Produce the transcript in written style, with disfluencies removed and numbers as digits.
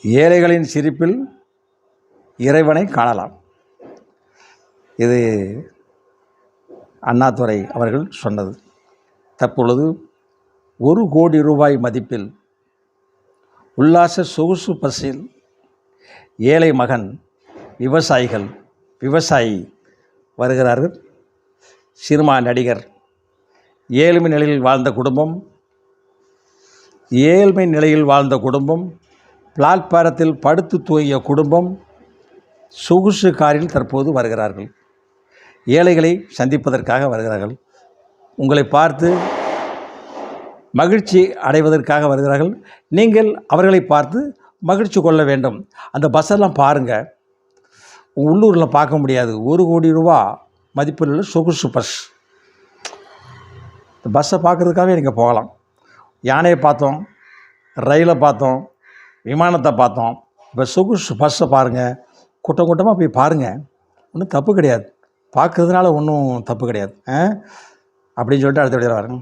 ஏழைகளின் சிரிப்பில் இறைவனை காணலாம். இது அண்ணாதுரை அவர்கள் சொன்னது. தற்பொழுது 1 கோடி ரூபாய் மதிப்பில் உல்லாச சொகுசு பஸ்ஸில் ஏழை மகன் விவசாயி வருகிறார்கள். சினிமா நடிகர், ஏழ்மை நிலையில் வாழ்ந்த குடும்பம், பிளாட்பாரத்தில் படுத்து தூங்கிய குடும்பம் சொகுசு காரில் தற்போது வருகிறார்கள். ஏழைகளை சந்திப்பதற்காக வருகிறார்கள். உங்களை பார்த்து மகிழ்ச்சி அடைவதற்காக வருகிறார்கள். நீங்கள் அவர்களை பார்த்து மகிழ்ச்சி கொள்ள வேண்டும். அந்த பஸ்ஸெல்லாம் பாருங்கள், உள்ளூரில் பார்க்க முடியாது. 1 கோடி ரூபா மதிப்பில் உள்ள சொகுசு பஸ். இந்த பஸ்ஸை பார்க்குறதுக்காகவே நீங்கள் போகலாம். யானையை பார்த்தோம், ரயிலை பார்த்தோம், விமானத்தை பார்த்தோம். இப்போ சொகுசு பஸ்ஸை பாருங்கள். கூட்டமாக போய் பாருங்கள். ஒன்றும் தப்பு கிடையாது. பார்க்குறதுனால ஒன்றும் தப்பு கிடையாது அப்படின்னு சொல்லிட்டு அடுத்த வீடியோவில் வரேன்.